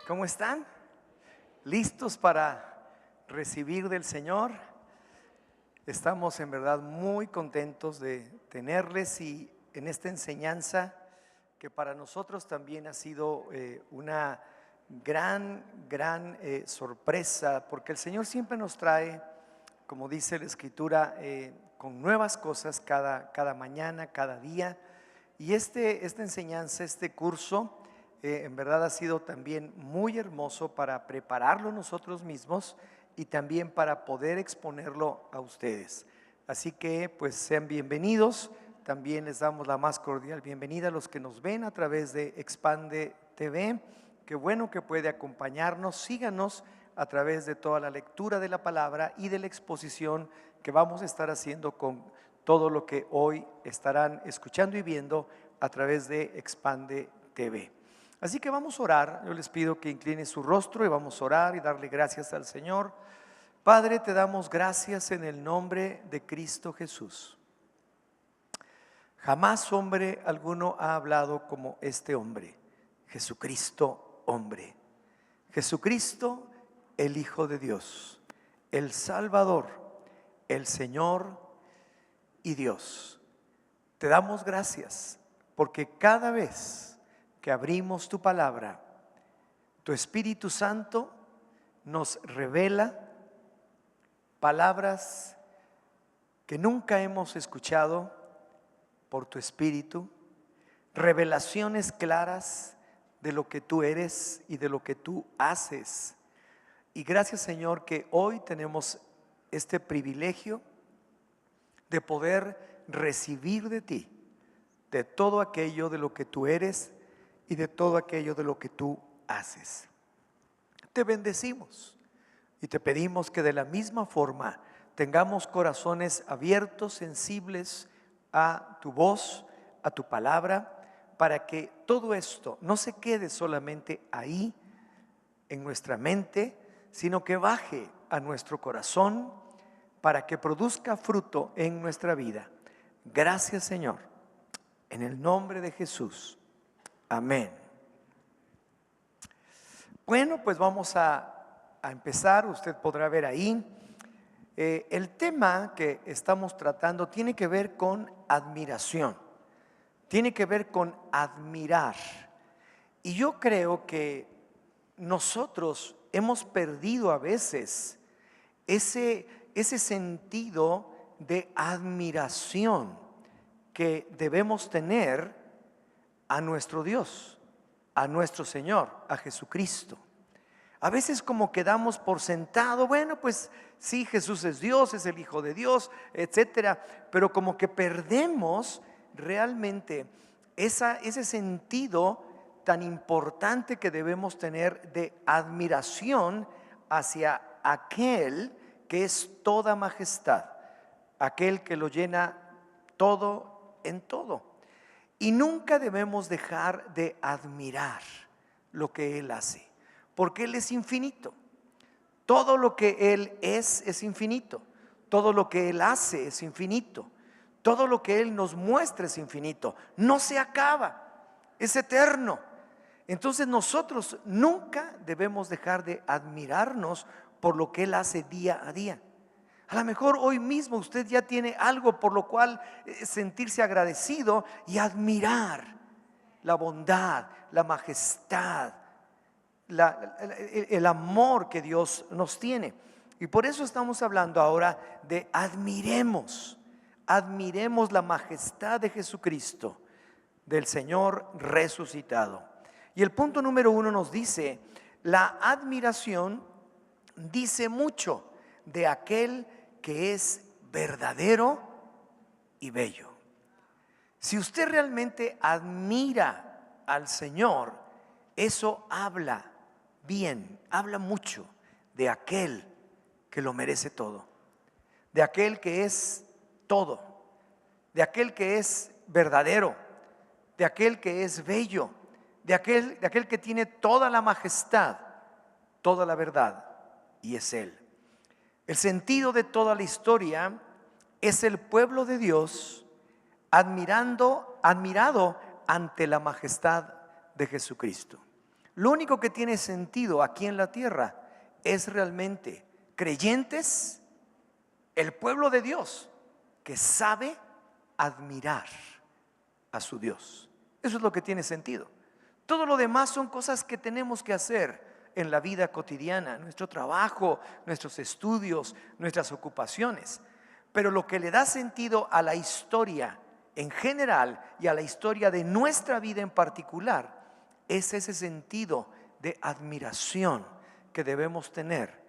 ¿Cómo están? ¿Listos para recibir del Señor? Estamos en verdad muy contentos de tenerles y en esta enseñanza que para nosotros también ha sido una gran sorpresa, porque el Señor siempre nos trae, como dice la Escritura, con nuevas cosas cada mañana, cada día. Y esta enseñanza, este curso, en verdad ha sido también muy hermoso para prepararlo nosotros mismos y también para poder exponerlo a ustedes. Así que pues sean bienvenidos. También les damos la más cordial bienvenida a los que nos ven a través de Expande TV. Qué bueno que puede acompañarnos. Síganos a través de toda la lectura de la palabra y de la exposición que vamos a estar haciendo con todo lo que hoy estarán escuchando y viendo a través de Expande TV. Así que vamos a orar. Yo les pido que inclinen su rostro y vamos a orar y darle gracias al Señor. Padre, te damos gracias en el nombre de Cristo Jesús. Jamás hombre alguno ha hablado como este hombre, Jesucristo hombre. Jesucristo, el Hijo de Dios, el Salvador, el Señor y Dios. Te damos gracias porque cada vez que abrimos tu palabra, tu Espíritu Santo nos revela palabras que nunca hemos escuchado por tu Espíritu, revelaciones claras de lo que tú eres y de lo que tú haces. Y gracias, Señor, que hoy tenemos este privilegio de poder recibir de ti, de todo aquello de lo que tú eres y de todo aquello de lo que tú haces. Te bendecimos y te pedimos que de la misma forma tengamos corazones abiertos, sensibles a tu voz, a tu palabra, para que todo esto no se quede solamente ahí en nuestra mente, sino que baje a nuestro corazón para que produzca fruto en nuestra vida. Gracias, Señor, en el nombre de Jesús. Amén. Bueno, pues vamos a empezar. Usted podrá ver ahí. El tema que estamos tratando tiene que ver con admiración. Tiene que ver con admirar. Y yo creo que nosotros hemos perdido a veces ese sentido de admiración que debemos tener a nuestro Dios, a nuestro Señor, a Jesucristo. A veces como quedamos por sentado, bueno, pues sí, Jesús es Dios, es el Hijo de Dios, etcétera, pero como que perdemos realmente ese sentido tan importante que debemos tener de admiración hacia aquel que es toda majestad, aquel que lo llena todo en todo. Y nunca debemos dejar de admirar lo que Él hace, porque Él es infinito. Todo lo que Él es infinito. Todo lo que Él hace es infinito. Todo lo que Él nos muestra es infinito. No se acaba, es eterno. Entonces nosotros nunca debemos dejar de admirarnos por lo que Él hace día a día. A lo mejor hoy mismo usted ya tiene algo por lo cual sentirse agradecido y admirar la bondad, la majestad, el amor que Dios nos tiene. Y por eso estamos hablando ahora de admiremos la majestad de Jesucristo, del Señor resucitado. Y el punto número 1 nos dice: la admiración dice mucho de aquel que es verdadero y bello. Si usted realmente admira al Señor, eso habla bien, habla mucho de aquel que lo merece todo, de aquel que es todo, de aquel que es verdadero, de aquel que es bello, de aquel que tiene toda la majestad, toda la verdad, y es Él. El sentido de toda la historia es el pueblo de Dios admirado ante la majestad de Jesucristo. Lo único que tiene sentido aquí en la tierra es realmente creyentes, el pueblo de Dios que sabe admirar a su Dios. Eso es lo que tiene sentido. Todo lo demás son cosas que tenemos que hacer en la vida cotidiana, nuestro trabajo, nuestros estudios, nuestras ocupaciones. Pero lo que le da sentido a la historia en general y a la historia de nuestra vida en particular es ese sentido de admiración que debemos tener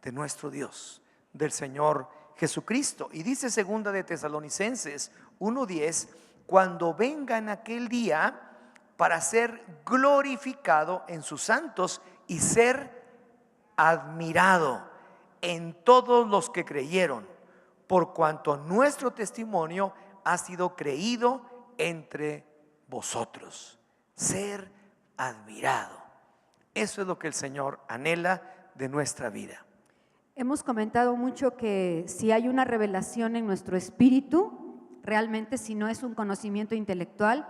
de nuestro Dios, del Señor Jesucristo. Y dice segunda de Tesalonicenses 1:10, cuando venga en aquel día para ser glorificado en sus santos y ser admirado en todos los que creyeron, por cuanto nuestro testimonio ha sido creído entre vosotros. Ser admirado. Eso es lo que el Señor anhela de nuestra vida. Hemos comentado mucho que si hay una revelación en nuestro espíritu, realmente si no es un conocimiento intelectual,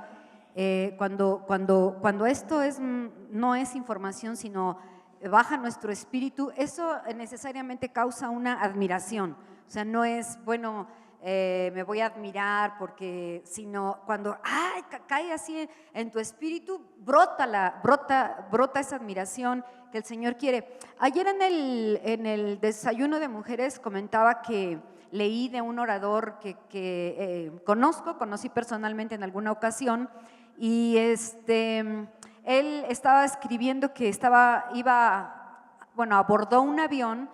cuando esto no es información, sino baja nuestro espíritu, eso necesariamente causa una admiración. O sea, no es, bueno, me voy a admirar porque, sino cuando cae así en tu espíritu, brota esa admiración que el Señor quiere. Ayer en el desayuno de mujeres comentaba que leí de un orador que conocí personalmente en alguna ocasión, y él estaba escribiendo que abordó un avión,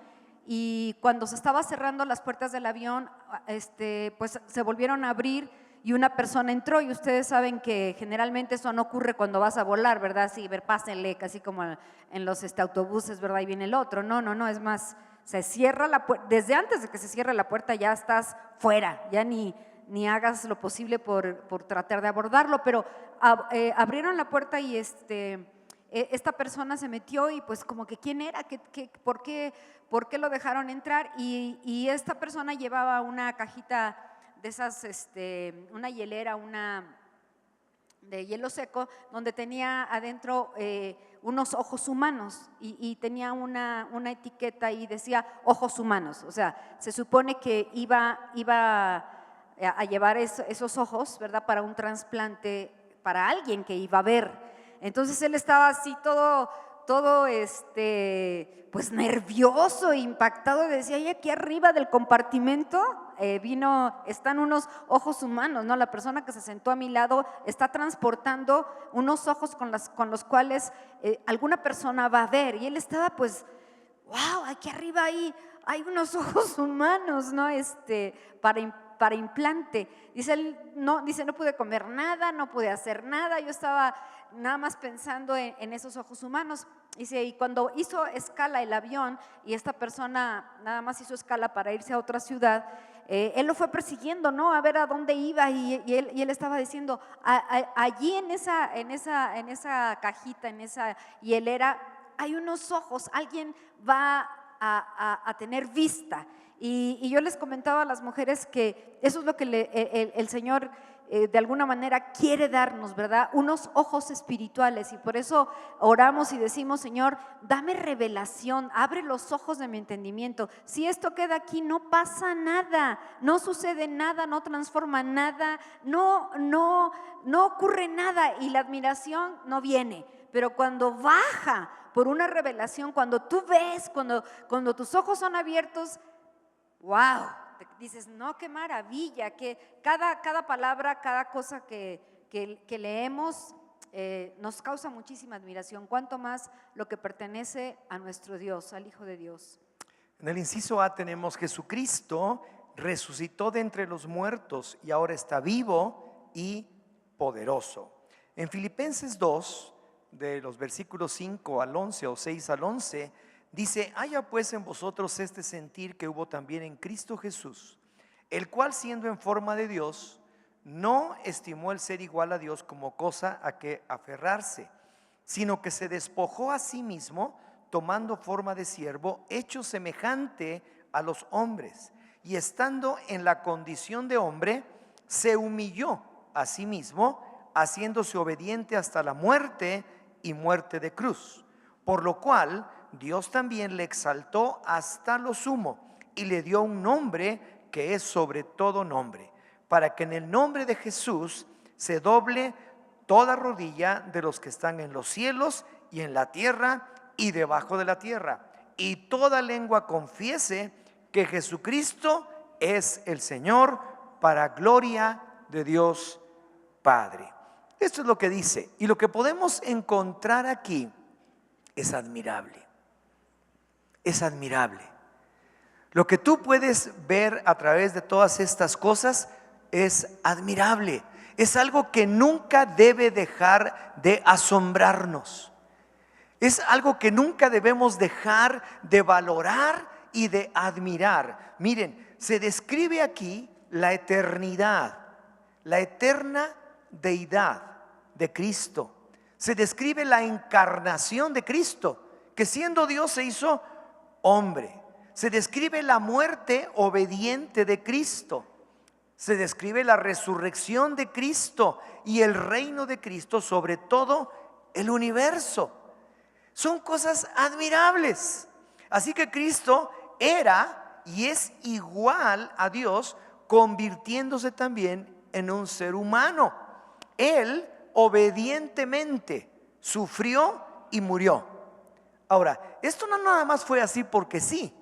y cuando se estaba cerrando las puertas del avión, pues se volvieron a abrir y una persona entró, y ustedes saben que generalmente eso no ocurre cuando vas a volar, ¿verdad? Sí, pásenle, casi como en los autobuses, ¿verdad? Y viene el otro. No, es más, se cierra la puerta, desde antes de que se cierre la puerta ya estás fuera, ya ni hagas lo posible por tratar de abordarlo, pero abrieron la puerta y esta persona se metió, y pues como que quién era, por qué lo dejaron entrar, y esta persona llevaba una cajita de esas, una hielera, una de hielo seco, donde tenía adentro unos ojos humanos, y tenía una etiqueta y decía ojos humanos. O sea, se supone que iba a llevar esos ojos, ¿verdad?, para un trasplante para alguien que iba a ver. Entonces él estaba así todo pues nervioso, impactado, y decía, y aquí arriba del compartimento están unos ojos humanos, ¿no? La persona que se sentó a mi lado está transportando unos ojos con los cuales alguna persona va a ver, y él estaba pues, wow, aquí arriba hay unos ojos humanos, ¿no? Para implante. Dice él, no pude comer nada, no pude hacer nada, yo estaba nada más pensando en esos ojos humanos. Dice, y cuando hizo escala el avión, y esta persona nada más hizo escala para irse a otra ciudad, él lo fue persiguiendo, ¿no?, a ver a dónde iba, y él estaba diciendo, allí en esa cajita, en esa hielera, hay unos ojos, alguien va a tener vista. Y yo les comentaba a las mujeres que eso es lo que el Señor de alguna manera quiere darnos, ¿verdad? Unos ojos espirituales, y por eso oramos y decimos, Señor, dame revelación, abre los ojos de mi entendimiento. Si esto queda aquí, no pasa nada, no sucede nada, no transforma nada, no ocurre nada, y la admiración no viene. Pero cuando baja por una revelación, cuando tú ves, cuando tus ojos son abiertos, wow, dices, no, qué maravilla, que cada palabra, cada cosa que leemos nos causa muchísima admiración, cuanto más lo que pertenece a nuestro Dios, al Hijo de Dios. En el inciso A tenemos: Jesucristo resucitó de entre los muertos y ahora está vivo y poderoso. En Filipenses 2, de los versículos 5 al 11 o 6 al 11, dice: haya pues en vosotros este sentir que hubo también en Cristo Jesús, el cual, siendo en forma de Dios, no estimó el ser igual a Dios como cosa a que aferrarse, sino que se despojó a sí mismo, tomando forma de siervo, hecho semejante a los hombres, y estando en la condición de hombre, se humilló a sí mismo, haciéndose obediente hasta la muerte y muerte de cruz. Por lo cual Dios también le exaltó hasta lo sumo y le dio un nombre que es sobre todo nombre, para que en el nombre de Jesús se doble toda rodilla de los que están en los cielos y en la tierra y debajo de la tierra, y toda lengua confiese que Jesucristo es el Señor, para gloria de Dios Padre. Esto es lo que dice, y lo que podemos encontrar aquí es admirable. Es admirable. Lo que tú puedes ver a través de todas estas cosas es admirable. Es algo que nunca debe dejar de asombrarnos. Es algo que nunca debemos dejar de valorar y de admirar. Miren, se describe aquí la eternidad, la eterna deidad de Cristo. Se describe la encarnación de Cristo, que siendo Dios se hizo hombre. Se describe la muerte obediente de Cristo. Se describe la resurrección de Cristo y el reino de Cristo sobre todo el universo. Son cosas admirables. Así que Cristo era y es igual a Dios, convirtiéndose también en un ser humano. Él obedientemente sufrió y murió. Ahora, esto no nada más fue así porque sí.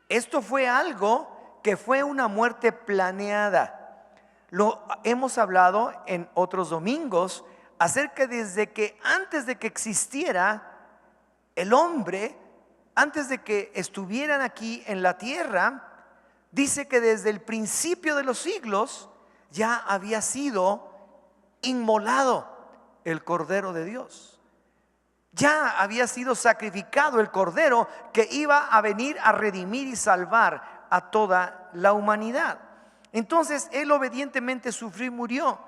Esto fue algo que fue una muerte planeada. Lo hemos hablado en otros domingos acerca desde que antes de que existiera el hombre, antes de que estuvieran aquí en la tierra, dice que desde el principio de los siglos ya había sido inmolado el Cordero de Dios. Ya había sido sacrificado el Cordero que iba a venir a redimir y salvar a toda la humanidad. Entonces Él obedientemente sufrió y murió.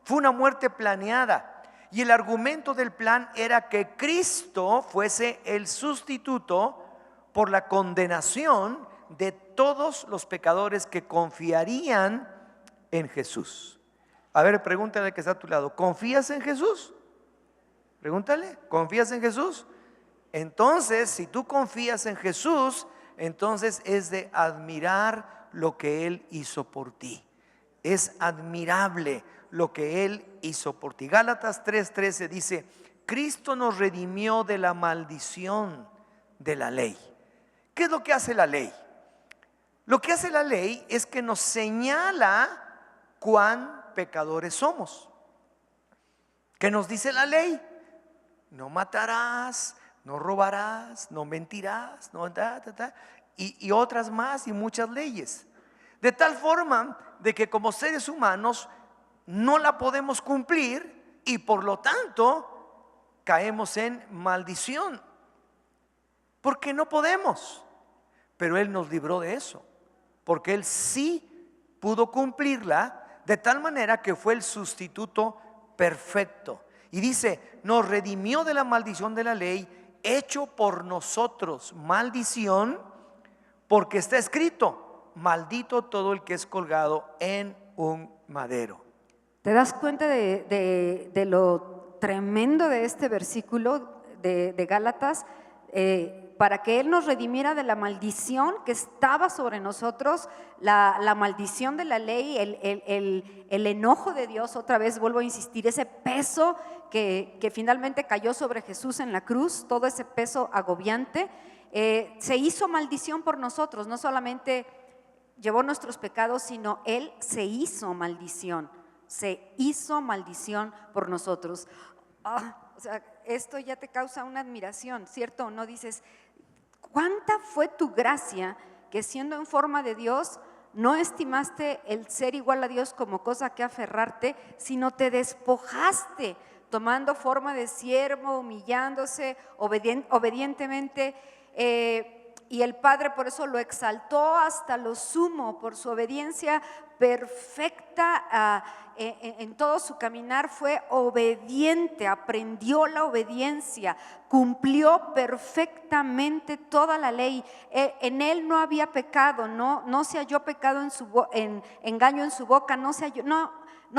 Fue una muerte planeada. Y el argumento del plan era que Cristo fuese el sustituto por la condenación de todos los pecadores que confiarían en Jesús. A ver, pregúntale al que está a tu lado, ¿confías en Jesús? Pregúntale, ¿confías en Jesús? Entonces, si tú confías en Jesús, entonces es de admirar lo que Él hizo por ti. Es admirable lo que Él hizo por ti. Gálatas 3:13 dice, Cristo nos redimió de la maldición de la ley. ¿Qué es lo que hace la ley? Lo que hace la ley es que nos señala cuán pecadores somos. ¿Qué nos dice la ley? No matarás, no robarás, no mentirás, no y otras más y muchas leyes. De tal forma de que como seres humanos no la podemos cumplir y por lo tanto caemos en maldición. Porque no podemos. Pero Él nos libró de eso. Porque Él sí pudo cumplirla de tal manera que fue el sustituto perfecto. Y dice, nos redimió de la maldición de la ley, hecho por nosotros maldición, porque está escrito, maldito todo el que es colgado en un madero. ¿Te das cuenta de lo tremendo de este versículo de Gálatas? Para que Él nos redimiera de la maldición que estaba sobre nosotros, la maldición de la ley, el enojo de Dios, otra vez vuelvo a insistir, ese peso que finalmente cayó sobre Jesús en la cruz, todo ese peso agobiante, se hizo maldición por nosotros. No solamente llevó nuestros pecados, sino Él se hizo maldición por nosotros. O sea, esto ya te causa una admiración, ¿cierto o no? Dices, ¿cuánta fue tu gracia que siendo en forma de Dios no estimaste el ser igual a Dios como cosa que aferrarte, sino te despojaste tomando forma de siervo, humillándose obedientemente, y el Padre por eso lo exaltó hasta lo sumo, por su obediencia perfecta en todo su caminar. Fue obediente, aprendió la obediencia, cumplió perfectamente toda la ley. En él no había pecado, no se halló pecado en engaño en su boca, no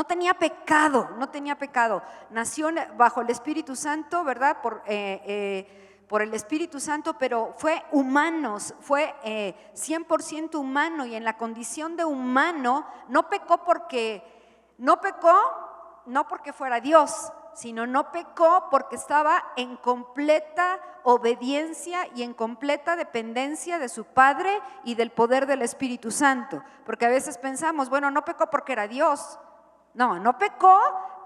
tenía pecado, no tenía pecado. Nació bajo el Espíritu Santo, ¿verdad? Por el Espíritu Santo, pero fue humano, fue 100% humano, y en la condición de humano no pecó no porque fuera Dios, sino no pecó porque estaba en completa obediencia y en completa dependencia de su Padre y del poder del Espíritu Santo. Porque a veces pensamos, bueno, no pecó porque era Dios. No pecó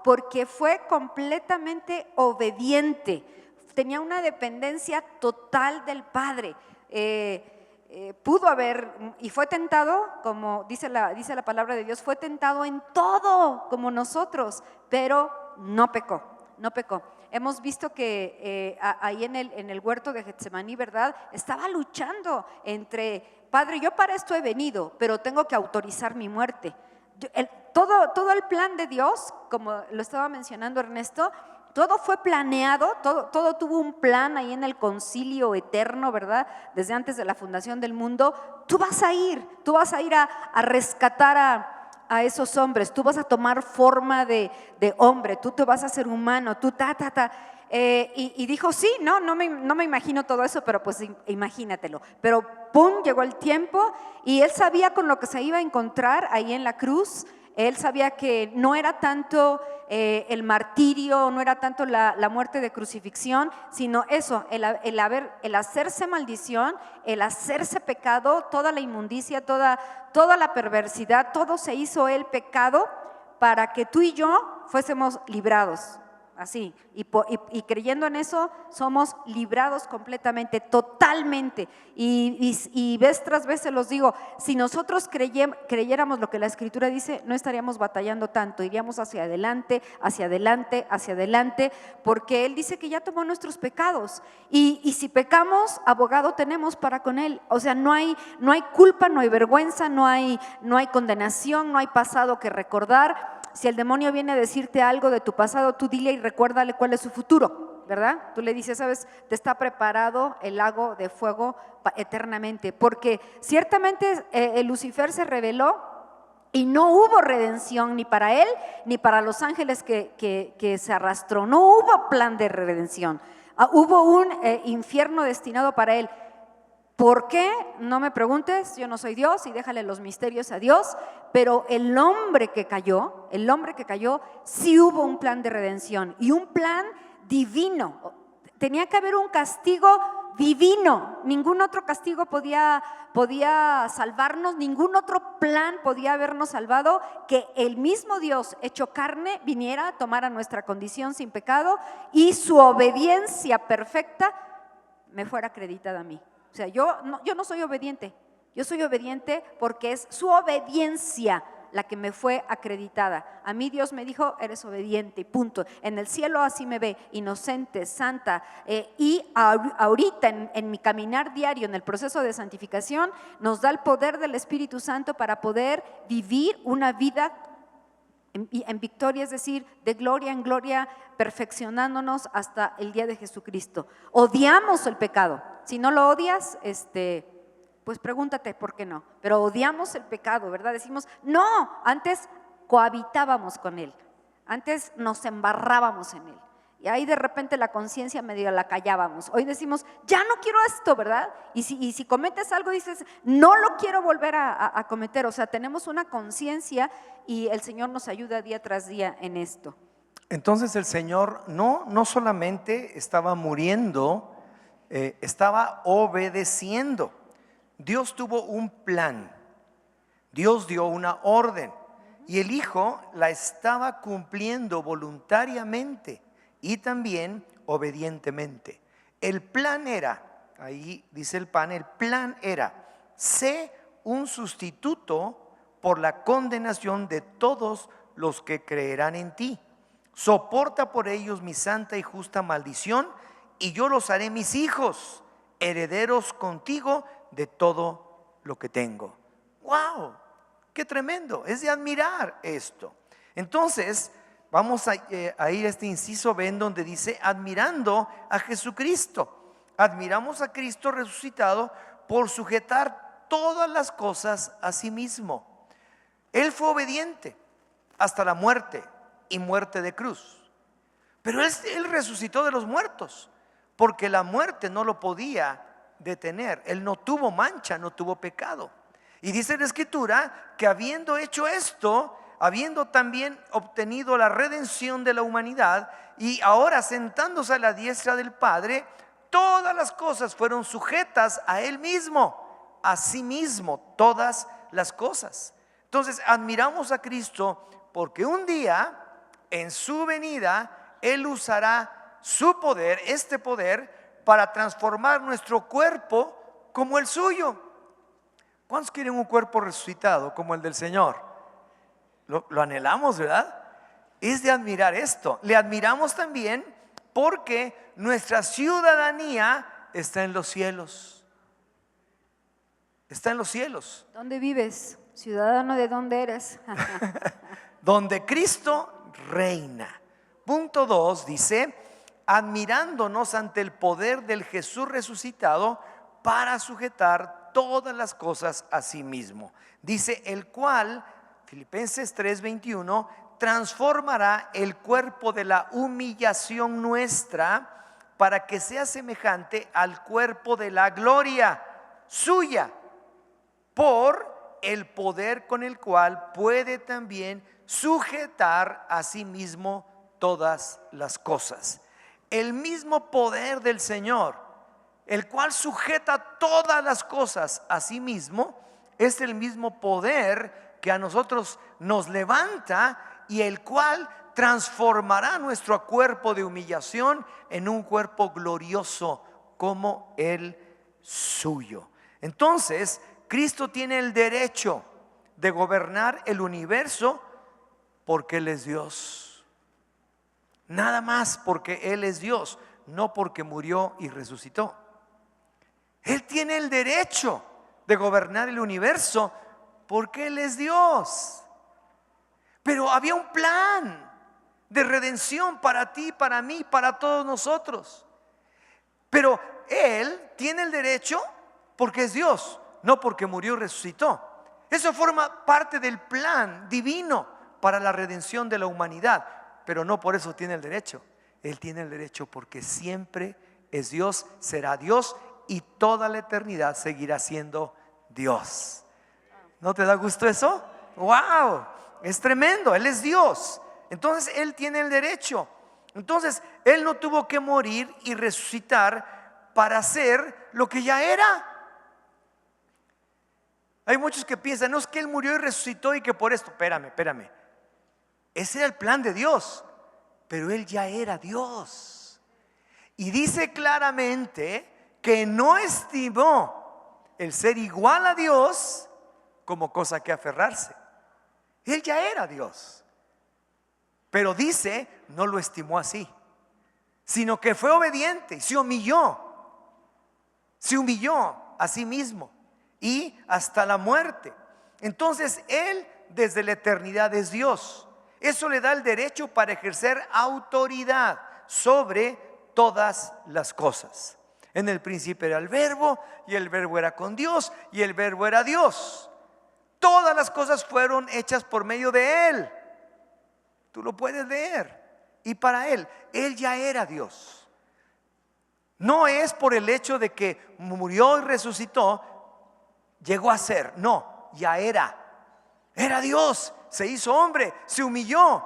porque fue completamente obediente. Tenía una dependencia total del Padre. Pudo haber, y fue tentado, como dice la palabra de Dios, fue tentado en todo como nosotros, pero no pecó. Hemos visto que ahí en el huerto de Getsemaní, ¿verdad? Estaba luchando entre, Padre, yo para esto he venido, pero tengo que autorizar mi muerte. Todo el plan de Dios, como lo estaba mencionando Ernesto, todo fue planeado, todo tuvo un plan ahí en el concilio eterno, ¿verdad? Desde antes de la fundación del mundo. Tú vas a ir a rescatar a esos hombres, tú vas a tomar forma de hombre, tú te vas a hacer humano, tú y dijo, sí, no me imagino todo eso, pero pues imagínatelo. Pero pum, llegó el tiempo y él sabía con lo que se iba a encontrar ahí en la cruz. Él sabía que no era tanto el martirio, no era tanto la muerte de crucifixión, sino eso, el hacerse maldición, el hacerse pecado, toda la inmundicia, toda la perversidad, todo se hizo el pecado para que tú y yo fuésemos librados. Así, y creyendo en eso somos librados completamente, totalmente. Y vez tras vez se los digo, si nosotros creyéramos lo que la Escritura dice, no estaríamos batallando tanto, iríamos hacia adelante, porque Él dice que ya tomó nuestros pecados. Y si pecamos, abogado tenemos para con Él. O sea, no hay culpa, no hay vergüenza, no hay condenación, no hay pasado que recordar. Si el demonio viene a decirte algo de tu pasado, tú dile y recuérdale cuál es su futuro, ¿verdad? Tú le dices, sabes, te está preparado el lago de fuego eternamente, porque ciertamente Lucifer se rebeló y no hubo redención ni para él ni para los ángeles que se arrastró. No hubo plan de redención. Hubo un infierno destinado para él. ¿Por qué? No me preguntes, yo no soy Dios y déjale los misterios a Dios, pero el hombre que cayó, sí hubo un plan de redención y un plan divino. Tenía que haber un castigo divino, ningún otro castigo podía salvarnos, ningún otro plan podía habernos salvado, que el mismo Dios hecho carne viniera a tomar a nuestra condición sin pecado y su obediencia perfecta me fuera acreditada a mí. O sea, yo no soy obediente, yo soy obediente porque es su obediencia la que me fue acreditada. A mí Dios me dijo, eres obediente y punto. En el cielo así me ve, inocente, santa. Y ahorita en mi caminar diario, en el proceso de santificación, nos da el poder del Espíritu Santo para poder vivir una vida en victoria, es decir, de gloria en gloria, perfeccionándonos hasta el día de Jesucristo. Odiamos el pecado. Si no lo odias, pues pregúntate por qué no. Pero odiamos el pecado, ¿verdad? Decimos, no, antes cohabitábamos con él, antes nos embarrábamos en él. Y ahí de repente la conciencia medio la callábamos. Hoy decimos, ya no quiero esto, ¿verdad? Y si cometes algo dices, no lo quiero volver a cometer. O sea, tenemos una conciencia y el Señor nos ayuda día tras día en esto. Entonces el Señor no solamente estaba muriendo, estaba obedeciendo. Dios tuvo un plan, Dios dio una orden y el Hijo la estaba cumpliendo voluntariamente y también obedientemente. El plan era, ahí dice el plan era, sé un sustituto por la condenación de todos los que creerán en ti. Soporta por ellos mi santa y justa maldición y yo los haré mis hijos, herederos contigo de todo lo que tengo. ¡Wow! ¡Qué tremendo! Es de admirar esto. Entonces, vamos a ir a este inciso B en donde dice, admirando a Jesucristo. Admiramos a Cristo resucitado por sujetar todas las cosas a sí mismo. Él fue obediente hasta la muerte y muerte de cruz. Pero él resucitó de los muertos, porque la muerte no lo podía detener. Él no tuvo mancha, no tuvo pecado. Y dice la Escritura que habiendo hecho esto, habiendo también obtenido la redención de la humanidad, y ahora sentándose a la diestra del Padre, todas las cosas fueron sujetas a Él mismo, a sí mismo, todas las cosas. Entonces admiramos a Cristo porque un día, en su venida, Él usará su poder, este poder, para transformar nuestro cuerpo como el suyo. ¿Cuántos quieren un cuerpo resucitado como el del Señor? Lo anhelamos, ¿verdad? Es de admirar esto. Le admiramos también porque nuestra ciudadanía está en los cielos. Está en los cielos. ¿Dónde vives? ¿Ciudadano de dónde eres? Donde Cristo reina. Punto 2 dice, admirándonos ante el poder del Jesús resucitado para sujetar todas las cosas a sí mismo. Dice, el cual, Filipenses 3:21, transformará el cuerpo de la humillación nuestra para que sea semejante al cuerpo de la gloria suya, por el poder con el cual puede también sujetar a sí mismo todas las cosas. El mismo poder del Señor, el cual sujeta todas las cosas a sí mismo, es el mismo poder que a nosotros nos levanta y el cual transformará nuestro cuerpo de humillación en un cuerpo glorioso como el suyo. Entonces, Cristo tiene el derecho de gobernar el universo porque Él es Dios. Nada más porque Él es Dios, no porque murió y resucitó. Él tiene el derecho de gobernar el universo porque Él es Dios. Pero había un plan de redención para ti, para mí, para todos nosotros. Pero Él tiene el derecho porque es Dios, no porque murió y resucitó. Eso forma parte del plan divino para la redención de la humanidad, pero no por eso tiene el derecho. Él tiene el derecho porque siempre es Dios, será Dios y toda la eternidad seguirá siendo Dios. ¿No te da gusto eso? ¡Wow! Es tremendo, Él es Dios. Entonces Él tiene el derecho. Entonces Él no tuvo que morir y resucitar para hacer lo que ya era. Hay muchos que piensan, no es que Él murió y resucitó y que por esto, espérame. Ese era el plan de Dios, pero Él ya era Dios. Y dice claramente que no estimó el ser igual a Dios como cosa que aferrarse. Él ya era Dios. Pero dice, no lo estimó así, sino que fue obediente y se humilló a sí mismo y hasta la muerte. Entonces Él desde la eternidad es Dios. Eso le da el derecho para ejercer autoridad sobre todas las cosas. En el principio era el Verbo y el Verbo era con Dios y el Verbo era Dios. Todas las cosas fueron hechas por medio de Él. Tú lo puedes leer. Y para Él ya era Dios. No es por el hecho de que murió y resucitó, llegó a ser. No, ya era. Era Dios, se hizo hombre, se humilló,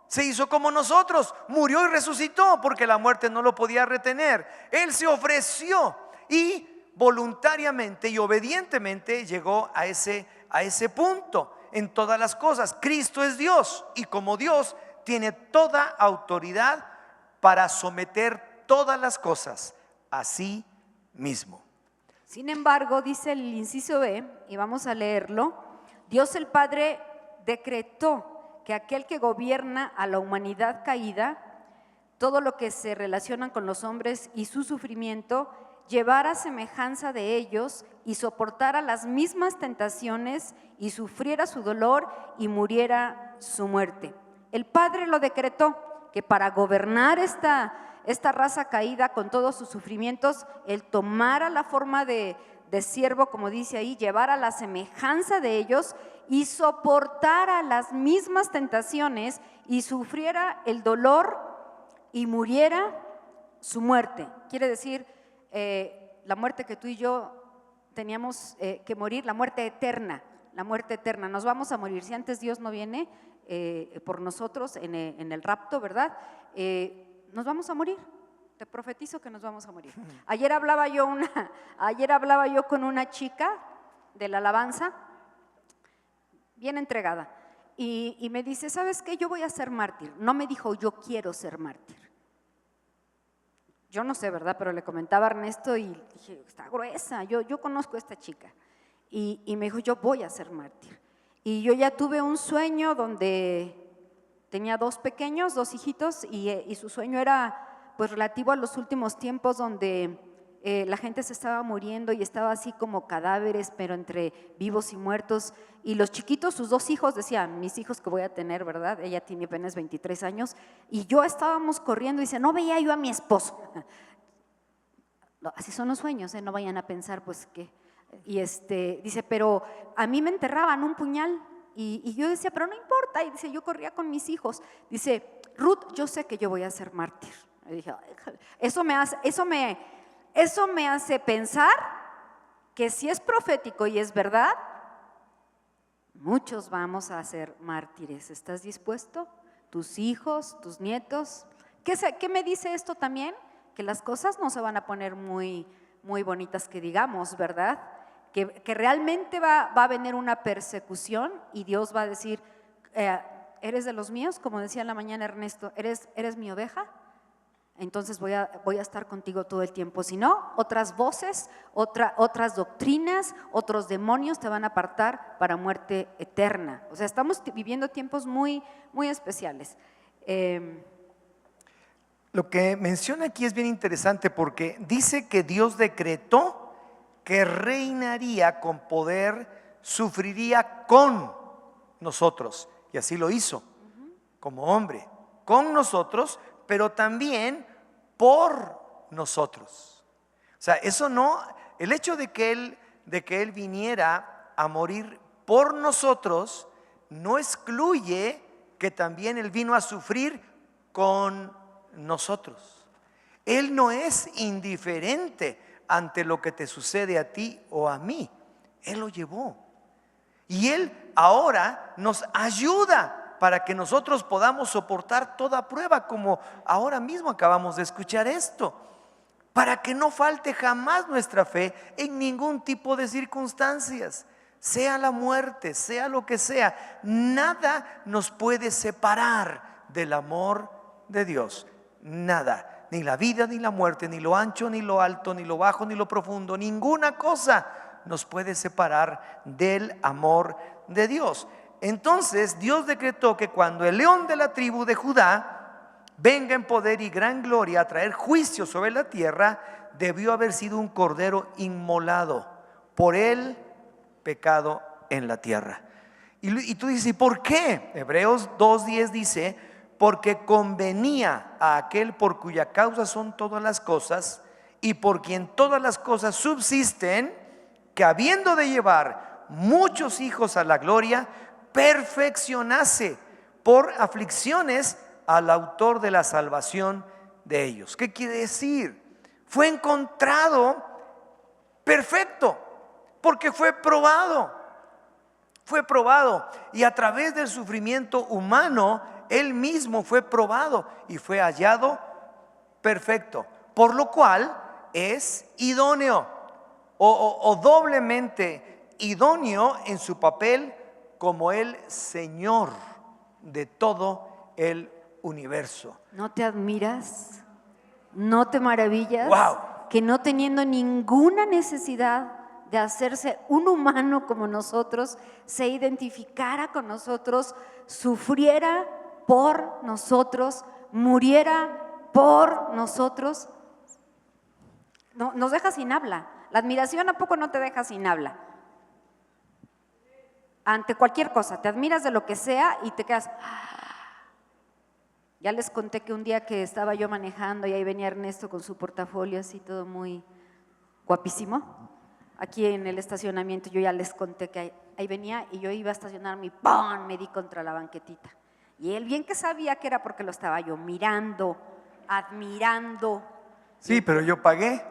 se hizo como nosotros, murió y resucitó porque la muerte no lo podía retener. Él se ofreció y voluntariamente y obedientemente llegó a ese punto en todas las cosas. Cristo es Dios y como Dios tiene toda autoridad para someter todas las cosas a sí mismo. Sin embargo, dice el inciso B, y vamos a leerlo, Dios el Padre decretó que aquel que gobierna a la humanidad caída, todo lo que se relaciona con los hombres y su sufrimiento, llevara semejanza de ellos y soportara las mismas tentaciones y sufriera su dolor y muriera su muerte. El Padre lo decretó, que para gobernar esta raza caída con todos sus sufrimientos, Él tomara la forma de siervo, como dice ahí, llevara la semejanza de ellos y soportara las mismas tentaciones y sufriera el dolor y muriera su muerte. Quiere decir, la muerte que tú y yo teníamos que morir, la muerte eterna, nos vamos a morir. Si antes Dios no viene por nosotros en el rapto, ¿verdad? Nos vamos a morir. Te profetizo que nos vamos a morir. Ayer hablaba yo con una chica de la alabanza, bien entregada, y me dice, ¿sabes qué? Yo voy a ser mártir. No me dijo, yo quiero ser mártir. Yo no sé, ¿verdad? Pero le comentaba a Ernesto y dije, está gruesa, yo conozco a esta chica. Y me dijo, yo voy a ser mártir. Y yo ya tuve un sueño donde tenía 2 pequeños, 2 hijitos, y su sueño era pues relativo a los últimos tiempos donde la gente se estaba muriendo y estaba así como cadáveres, pero entre vivos y muertos. Y los chiquitos, sus 2 hijos, decían, mis hijos que voy a tener, ¿verdad? Ella tiene apenas 23 años. Y yo estábamos corriendo y dice, no veía yo a mi esposo. Así son los sueños, no vayan a pensar pues que… Y dice, pero a mí me enterraban un puñal. Y yo decía, pero no importa. Y dice, yo corría con mis hijos. Dice, Ruth, yo sé que yo voy a ser mártir. Y dije, eso me hace pensar que si es profético y es verdad, muchos vamos a ser mártires. ¿Estás dispuesto? Tus hijos, tus nietos. ¿Qué me dice esto también? Que las cosas no se van a poner muy, muy bonitas que digamos, ¿verdad? Que realmente va a venir una persecución y Dios va a decir, ¿eres de los míos? Como decía en la mañana Ernesto, ¿eres mi oveja? Entonces voy a estar contigo todo el tiempo. Si no, otras voces, otras doctrinas, otros demonios te van a apartar para muerte eterna. O sea, estamos viviendo tiempos muy, muy especiales. Lo que menciona aquí es bien interesante porque dice que Dios decretó que reinaría con poder, sufriría con nosotros. Y así lo hizo, como hombre, con nosotros, pero también por nosotros. O sea, eso no, el hecho de que Él viniera a morir por nosotros, no excluye que también Él vino a sufrir con nosotros. Él no es indiferente ante lo que te sucede a ti o a mí. Él lo llevó. Y Él ahora nos ayuda para que nosotros podamos soportar toda prueba, como ahora mismo acabamos de escuchar esto, para que no falte jamás nuestra fe en ningún tipo de circunstancias, sea la muerte, sea lo que sea. Nada nos puede separar del amor de Dios. Nada. Ni la vida, ni la muerte, ni lo ancho, ni lo alto, ni lo bajo, ni lo profundo. Ninguna cosa nos puede separar del amor de Dios. Entonces Dios decretó que cuando el león de la tribu de Judá venga en poder y gran gloria a traer juicio sobre la tierra, debió haber sido un cordero inmolado por el pecado en la tierra. Y tú dices, ¿y por qué? Hebreos 2:10 dice, porque convenía a aquel por cuya causa son todas las cosas y por quien todas las cosas subsisten, que habiendo de llevar muchos hijos a la gloria, perfeccionase por aflicciones al autor de la salvación de ellos. ¿Qué quiere decir? Fue encontrado perfecto porque fue probado y a través del sufrimiento humano Él mismo fue probado y fue hallado perfecto, por lo cual es idóneo o doblemente idóneo en su papel como el Señor de todo el universo. ¿No te admiras? ¿No te maravillas? ¡Wow! Que no teniendo ninguna necesidad de hacerse un humano como nosotros, se identificara con nosotros, sufriera por nosotros, muriera por nosotros. no, nos deja sin habla. La admiración, ¿a poco no te deja sin habla? Ante cualquier cosa, te admiras de lo que sea y te quedas. Ya les conté que un día que estaba yo manejando y ahí venía Ernesto con su portafolio así todo muy guapísimo. Aquí en el estacionamiento yo ya les conté que ahí venía y yo iba a estacionarme y ¡pum! Me di contra la banquetita. Y él bien que sabía que era porque lo estaba yo mirando, admirando. Sí, pero yo pagué.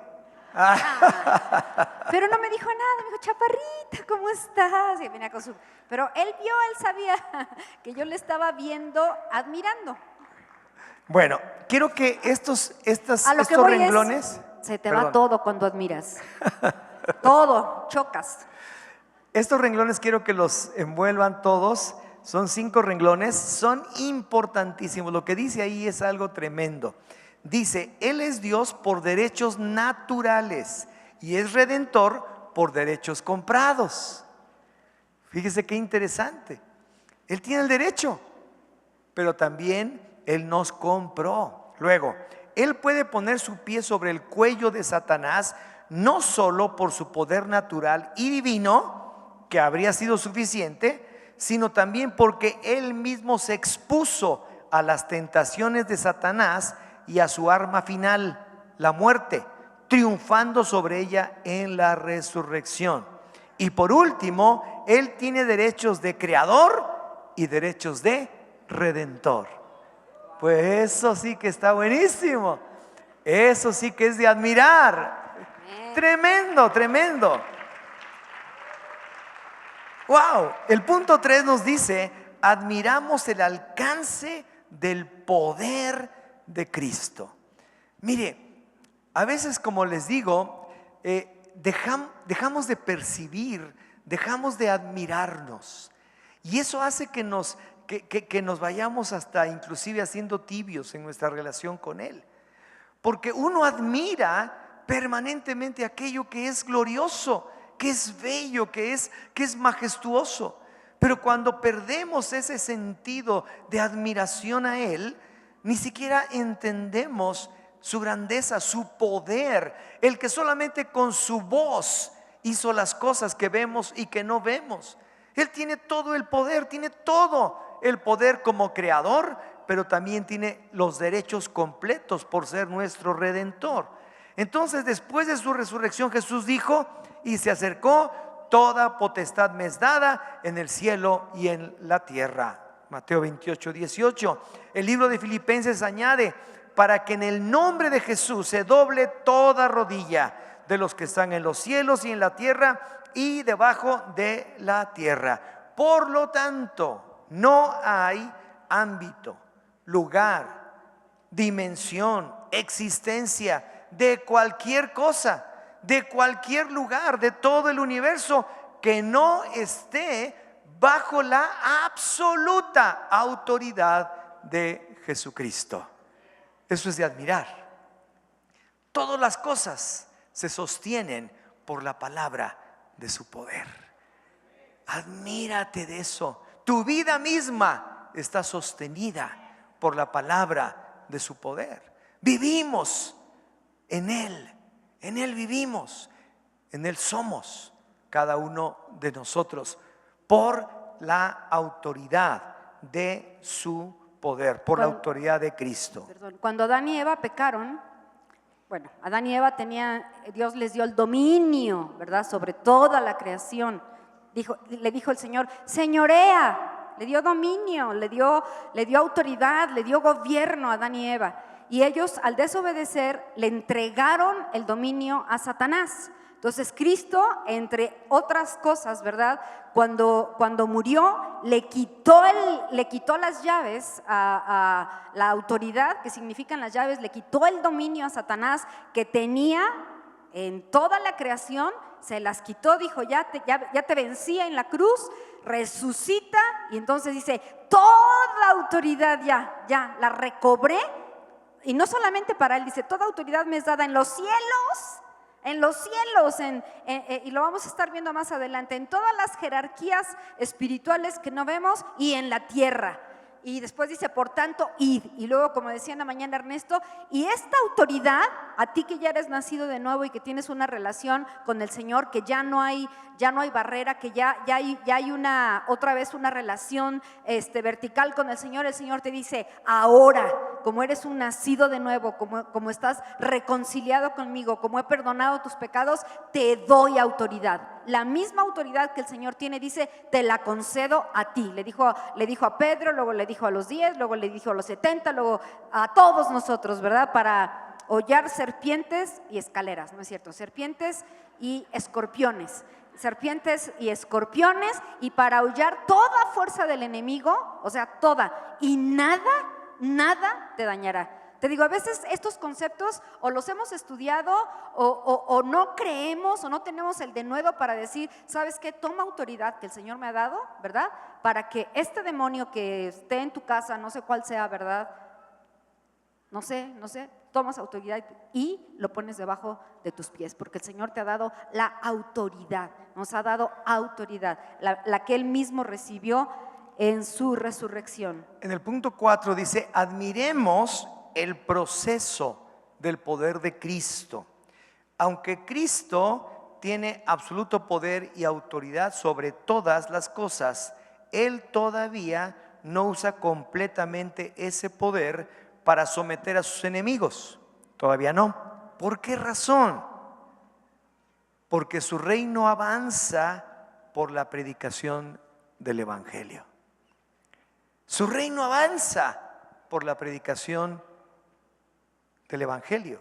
Pero no me dijo nada, me dijo, chaparrita, ¿cómo estás? Y venía con su... Pero él sabía que yo le estaba viendo, admirando. Bueno, quiero que estos A lo que voy renglones... se te va todo cuando admiras. Todo, chocas. Estos renglones quiero que los envuelvan todos. Son 5 renglones, son importantísimos. Lo que dice ahí es algo tremendo. Dice, Él es Dios por derechos naturales y es Redentor por derechos comprados. Fíjese qué interesante. Él tiene el derecho, pero también Él nos compró. Luego, Él puede poner su pie sobre el cuello de Satanás, no solo por su poder natural y divino, que habría sido suficiente, sino también porque Él mismo se expuso a las tentaciones de Satanás y a su arma final, la muerte, triunfando sobre ella en la resurrección. Y por último, Él tiene derechos de creador y derechos de redentor. Pues eso sí que está buenísimo. Eso sí que es de admirar. Tremendo, tremendo. Wow, el punto 3 nos dice, admiramos el alcance del poder de Cristo. Mire, a veces, como les digo, dejamos de percibir, dejamos de admirarnos, y eso hace que nos vayamos hasta inclusive haciendo tibios en nuestra relación con Él, porque uno admira permanentemente aquello que es glorioso, que es bello, que es majestuoso. Pero cuando perdemos ese sentido de admiración a Él, ni siquiera entendemos su grandeza, su poder, el que solamente con su voz hizo las cosas que vemos y que no vemos. Él tiene todo el poder, tiene todo el poder como creador, pero también tiene los derechos completos por ser nuestro redentor. Entonces, después de su resurrección, Jesús dijo, y se acercó, toda potestad me es dada en el cielo y en la tierra. Mateo 28, 18. El libro de Filipenses añade, para que en el nombre de Jesús se doble toda rodilla de los que están en los cielos y en la tierra y debajo de la tierra. Por lo tanto, no hay ámbito, lugar, dimensión, existencia de cualquier cosa, de cualquier lugar, de todo el universo, que no esté bajo la absoluta autoridad de Jesucristo. Eso es de admirar. Todas las cosas se sostienen por la palabra de su poder. Admírate de eso. Tu vida misma está sostenida por la palabra de su poder. Vivimos en Él vivimos, en Él somos cada uno de nosotros por la autoridad de su poder, por la autoridad de Cristo. Cuando Adán y Eva pecaron, bueno, Adán y Eva Dios les dio el dominio, ¿verdad?, sobre toda la creación. Le dijo el Señor, señorea, le dio dominio, le dio autoridad, le dio gobierno a Adán y Eva. Y ellos, al desobedecer, le entregaron el dominio a Satanás. Entonces Cristo, entre otras cosas, ¿verdad?, cuando murió, le quitó las llaves a la autoridad, que significan las llaves, le quitó el dominio a Satanás que tenía en toda la creación, se las quitó, dijo, ya te vencía en la cruz, resucita, y entonces dice, toda autoridad ya la recobré. Y no solamente para Él, dice, toda autoridad me es dada en los cielos, y lo vamos a estar viendo más adelante, en todas las jerarquías espirituales que no vemos y en la tierra. y después dice, por tanto, id. Y luego, como decía en la mañana Ernesto, y esta autoridad, a ti que ya eres nacido de nuevo y que tienes una relación con el Señor, que ya no hay barrera, que ya hay otra vez una relación vertical con el Señor te dice, ahora, como eres un nacido de nuevo, como estás reconciliado conmigo, como he perdonado tus pecados, te doy autoridad. La misma autoridad que el Señor tiene, dice, te la concedo a ti. Le dijo a Pedro, luego le dijo a los 10, luego le dijo a los 70, luego a todos nosotros, ¿verdad? Para hollar serpientes y escaleras, ¿no es cierto? Serpientes y escorpiones. Serpientes y escorpiones, y para aullar toda fuerza del enemigo, o sea, toda, y nada te dañará. Te digo, a veces estos conceptos o los hemos estudiado o no creemos o no tenemos el denuedo para decir, ¿sabes qué? Toma autoridad que el Señor me ha dado, ¿verdad? Para que este demonio que esté en tu casa, no sé cuál sea, ¿verdad? No sé, tomas autoridad y lo pones debajo de tus pies, porque el Señor te ha dado la autoridad, nos ha dado autoridad, la que Él mismo recibió en su resurrección. En el punto 4 dice, admiremos el proceso del poder de Cristo. Aunque Cristo tiene absoluto poder y autoridad sobre todas las cosas, Él todavía no usa completamente ese poder para someter a sus enemigos. Todavía no. ¿Por qué razón? Porque su reino avanza por la predicación del Evangelio. Su reino avanza por la predicación del Evangelio,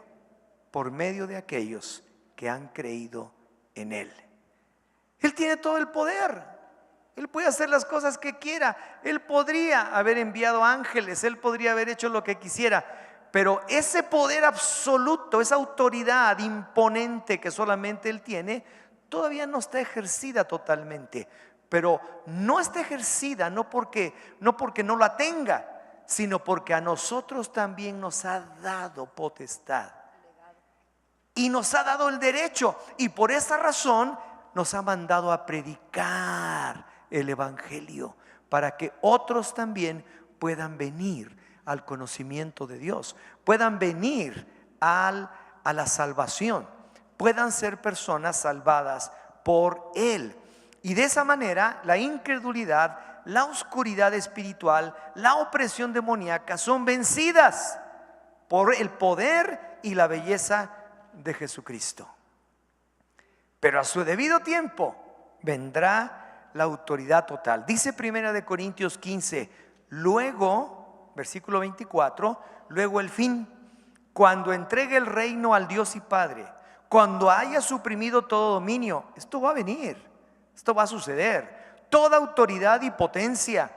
por medio de aquellos que han creído en Él. Él tiene todo el poder. Él puede hacer las cosas que quiera. Él podría haber enviado ángeles, Él podría haber hecho lo que quisiera, pero ese poder absoluto, esa autoridad imponente que solamente Él tiene, todavía no está ejercida totalmente. Pero no está ejercida no porque no la tenga, sino porque a nosotros también nos ha dado potestad y nos ha dado el derecho, y por esa razón nos ha mandado a predicar el Evangelio para que otros también puedan venir al conocimiento de Dios, puedan venir a la salvación, puedan ser personas salvadas por Él. Y de esa manera la incredulidad, la oscuridad espiritual, la opresión demoníaca son vencidas por el poder y la belleza de Jesucristo. Pero a su debido tiempo vendrá la autoridad total. Dice 1 Corintios 15, luego, versículo 24, luego el fin, cuando entregue el reino al Dios y Padre, cuando haya suprimido todo dominio. Esto va a venir, esto va a suceder, toda autoridad y potencia,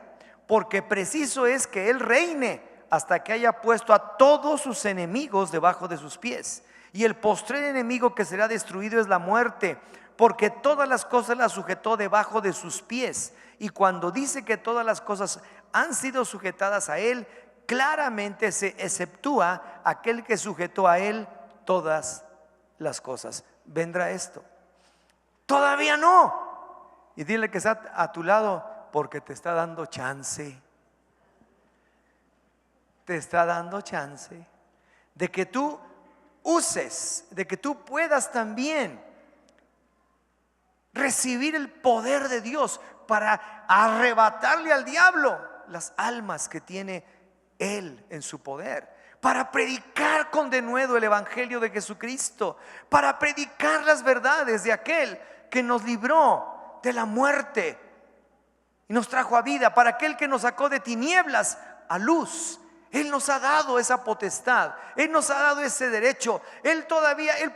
porque preciso es que Él reine hasta que haya puesto a todos sus enemigos debajo de sus pies. Y el postrer enemigo que será destruido es la muerte, porque todas las cosas las sujetó debajo de sus pies. Y cuando dice que todas las cosas han sido sujetadas a Él, claramente se exceptúa aquel que sujetó a Él todas las cosas. ¿Vendrá esto? Todavía no. Y dile que está a tu lado, porque te está dando chance. Te está dando chance de que tú uses, de que tú puedas también recibir el poder de Dios para arrebatarle al diablo las almas que tiene Él en su poder, para predicar con denuedo el Evangelio de Jesucristo, para predicar las verdades de aquel que nos libró de la muerte y nos trajo a vida, para aquel que nos sacó de tinieblas a luz. Él nos ha dado esa potestad, Él nos ha dado ese derecho. Él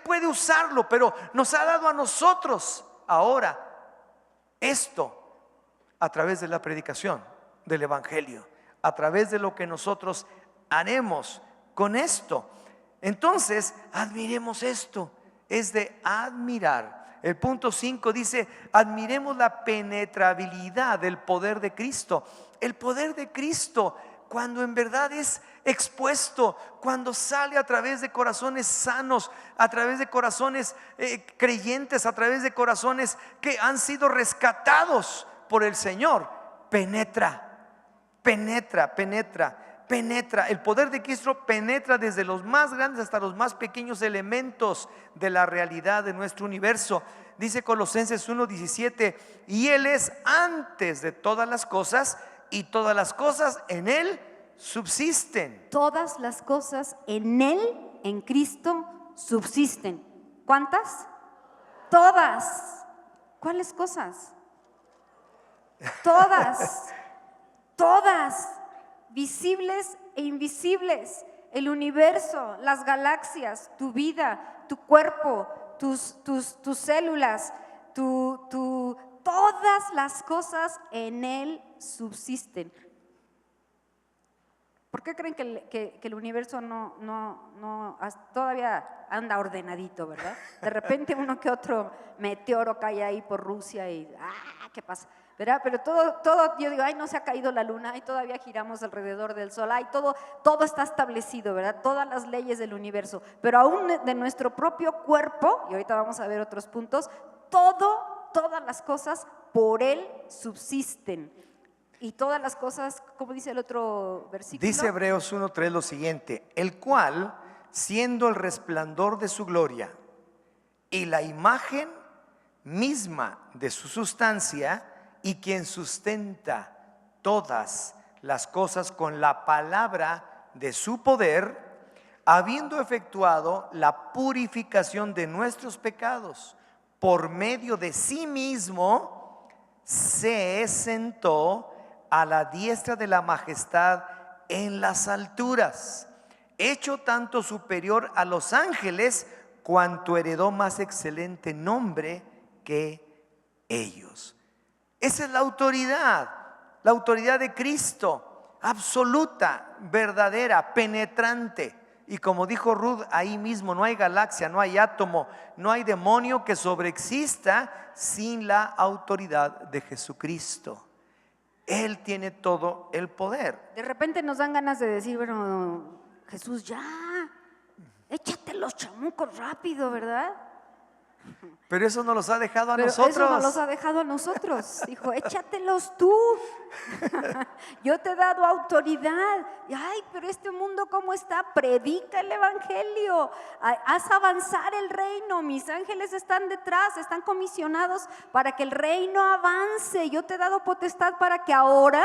puede usarlo, pero nos ha dado a nosotros ahora esto a través de la predicación del Evangelio, a través de lo que nosotros haremos con esto. Entonces, admiremos esto, es de admirar. El punto 5 dice, admiremos la penetrabilidad del poder de Cristo. El poder de Cristo, cuando en verdad es expuesto, cuando sale a través de corazones sanos, a través de corazones creyentes, a través de corazones que han sido rescatados por el Señor, penetra. penetra. El poder de Cristo penetra desde los más grandes hasta los más pequeños elementos de la realidad de nuestro universo. Dice Colosenses 1:17, y Él es antes de todas las cosas, y todas las cosas en Él subsisten. Todas las cosas en Él, en Cristo, subsisten. ¿Cuántas? Todas. ¿Cuáles cosas? Todas, visibles e invisibles, el universo, las galaxias, tu vida, tu cuerpo, tus células, todas las cosas en Él subsisten. ¿Por qué creen que el universo no todavía anda ordenadito, verdad? De repente uno que otro meteoro cae ahí por Rusia y ¿qué pasa? ¿Verdad? Pero todo, yo digo, no se ha caído la luna, y todavía giramos alrededor del sol, todo está establecido, ¿verdad? Todas las leyes del universo, pero aún de nuestro propio cuerpo, y ahorita vamos a ver otros puntos, todas las cosas por Él subsisten. Y todas las cosas, ¿cómo dice el otro versículo? Dice Hebreos 1:3 lo siguiente, el cual, siendo el resplandor de su gloria y la imagen misma de su sustancia, y quien sustenta todas las cosas con la palabra de su poder, habiendo efectuado la purificación de nuestros pecados por medio de sí mismo, se sentó a la diestra de la majestad en las alturas, hecho tanto superior a los ángeles, cuanto heredó más excelente nombre que ellos. Esa es la autoridad de Cristo, absoluta, verdadera, penetrante. Y como dijo Ruth, ahí mismo no hay galaxia, no hay átomo, no hay demonio que sobreexista sin la autoridad de Jesucristo. Él tiene todo el poder. De repente nos dan ganas de decir, bueno, Jesús, ya, échate los chamucos rápido, ¿verdad? Pero eso nos los ha dejado a nosotros. Eso nos los ha dejado a nosotros. Dijo, échatelos tú. Yo te he dado autoridad. Pero este mundo ¿cómo está? Predica el evangelio. Haz avanzar el reino. Mis ángeles están detrás, están comisionados para que el reino avance. Yo te he dado potestad para que ahora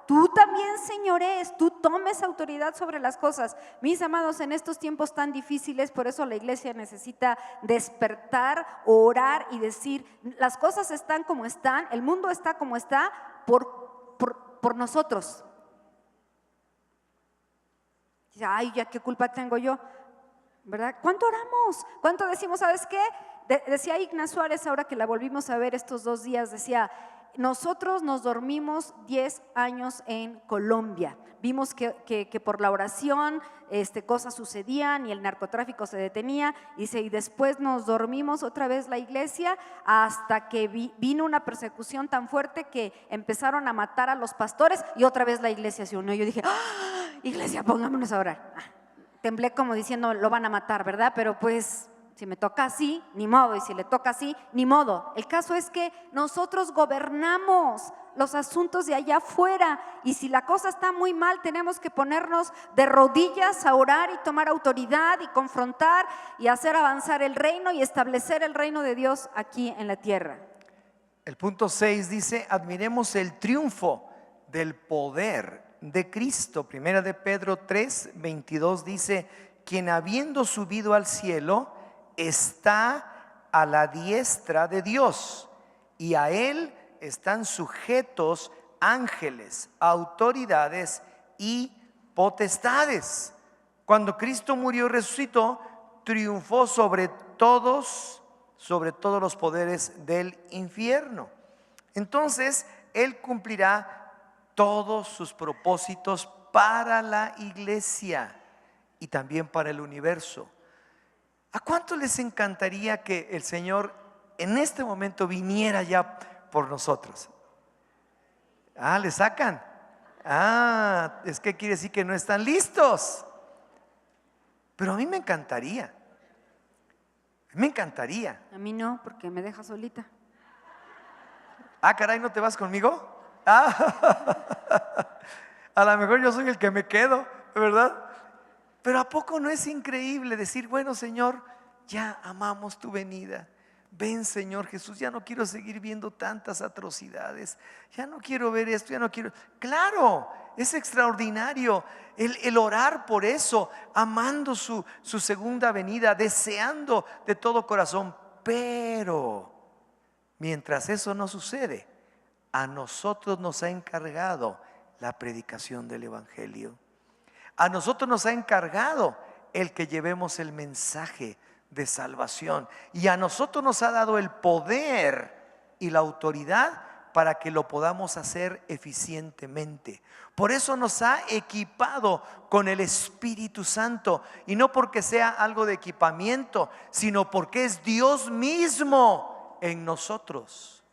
tú también señorees, tú tomes autoridad sobre las cosas. Mis amados, en estos tiempos tan difíciles, por eso la iglesia necesita despertar, orar y decir, las cosas están como están, el mundo está como está por nosotros. Ya qué culpa tengo yo, ¿verdad? ¿Cuánto oramos? ¿Cuánto decimos? ¿Sabes qué? Decía Igna Suárez, ahora que la volvimos a ver estos 2 días, decía, nosotros nos dormimos 10 años en Colombia. Vimos que por la oración cosas sucedían y el narcotráfico se detenía. Y después nos dormimos otra vez la iglesia hasta que vino una persecución tan fuerte que empezaron a matar a los pastores y otra vez la iglesia se unió. Yo dije, iglesia, pongámonos a orar. Temblé como diciendo, lo van a matar, ¿verdad? Pero pues si me toca así, ni modo, y si le toca así, ni modo. El caso es que nosotros gobernamos los asuntos de allá afuera, y si la cosa está muy mal, tenemos que ponernos de rodillas a orar y tomar autoridad y confrontar y hacer avanzar el reino y establecer el reino de Dios aquí en la tierra. El punto 6 dice, admiremos el triunfo del poder de Cristo. Primera de Pedro 3:22 dice, quien habiendo subido al cielo, está a la diestra de Dios, y a Él están sujetos ángeles, autoridades y potestades. Cuando Cristo murió y resucitó, triunfó sobre todos los poderes del infierno. Entonces, Él cumplirá todos sus propósitos para la iglesia y también para el universo. ¿A cuánto les encantaría que el Señor en este momento viniera ya por nosotros? ¿Le sacan? Es que quiere decir que no están listos. Pero a mí me encantaría. A mí no, porque me deja solita. Caray, ¿no te vas conmigo? A lo mejor yo soy el que me quedo, ¿verdad? Pero ¿a poco no es increíble decir, bueno, Señor, ya amamos tu venida? Ven, Señor Jesús, ya no quiero seguir viendo tantas atrocidades, ya no quiero ver esto, ya no quiero. Claro, es extraordinario el orar por eso, amando su segunda venida, deseando de todo corazón. Pero mientras eso no sucede, a nosotros nos ha encargado la predicación del Evangelio. A nosotros nos ha encargado el que llevemos el mensaje de salvación, y a nosotros nos ha dado el poder y la autoridad para que lo podamos hacer eficientemente. Por eso nos ha equipado con el Espíritu Santo, y no porque sea algo de equipamiento, sino porque es Dios mismo en nosotros.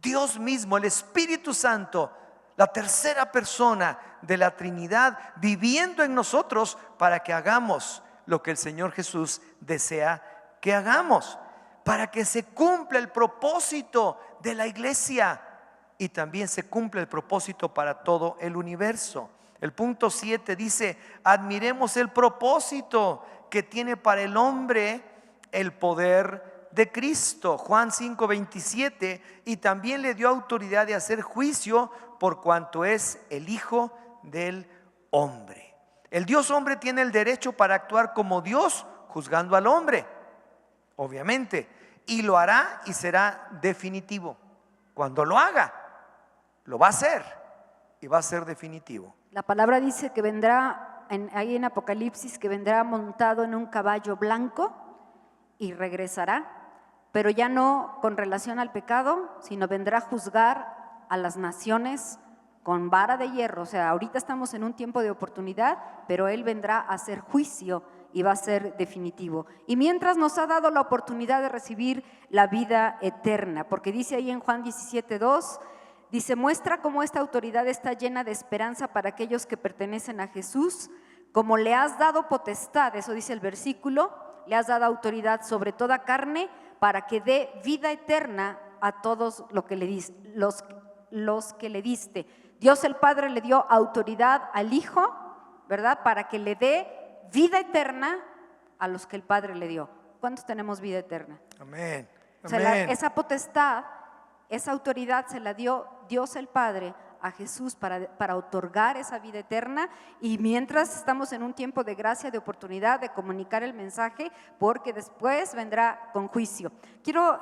Dios mismo, el Espíritu Santo, la tercera persona de la Trinidad, viviendo en nosotros para que hagamos lo que el Señor Jesús desea que hagamos, para que se cumpla el propósito de la iglesia y también se cumpla el propósito para todo el universo. El punto 7 dice: admiremos el propósito que tiene para el hombre el poder de Cristo. Juan 5:27, y también le dio autoridad de hacer juicio por cuanto es el Hijo del Hombre. El Dios hombre tiene el derecho para actuar como Dios, juzgando al hombre, obviamente, y lo hará y será definitivo. Cuando lo haga, lo va a hacer y va a ser definitivo. La palabra dice que vendrá, ahí en Apocalipsis, que vendrá montado en un caballo blanco y regresará, pero ya no con relación al pecado, sino vendrá a juzgar a las naciones con vara de hierro. O sea, ahorita estamos en un tiempo de oportunidad, pero Él vendrá a hacer juicio y va a ser definitivo. Y mientras nos ha dado la oportunidad de recibir la vida eterna, porque dice ahí en Juan 17:2, dice: muestra cómo esta autoridad está llena de esperanza para aquellos que pertenecen a Jesús, como le has dado potestad, eso dice el versículo, le has dado autoridad sobre toda carne para que dé vida eterna a todos los que le diste. Dios el Padre le dio autoridad al Hijo, ¿verdad? Para que le dé vida eterna a los que el Padre le dio. ¿Cuántos tenemos vida eterna? Amén. O sea, esa potestad, esa autoridad se la dio Dios el Padre a Jesús para otorgar esa vida eterna, y mientras estamos en un tiempo de gracia, de oportunidad de comunicar el mensaje, porque después vendrá con juicio. Quiero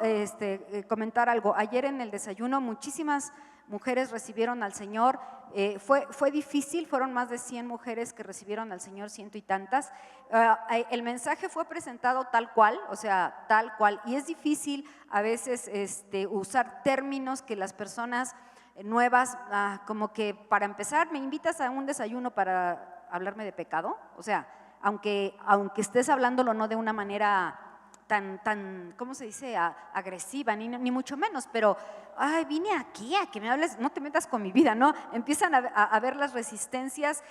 comentar algo. Ayer en el desayuno muchísimas mujeres recibieron al Señor. Fue difícil, fueron más de 100 mujeres que recibieron al Señor, 100 y tantas. El mensaje fue presentado tal cual, o sea, tal cual, y es difícil a veces usar términos que las personas nuevas, como que para empezar, me invitas a un desayuno para hablarme de pecado. O sea, aunque estés hablándolo no de una manera tan ¿cómo se dice? Agresiva, ni mucho menos, pero vine aquí a que me hables, no te metas con mi vida, ¿no? Empiezan a ver las resistencias,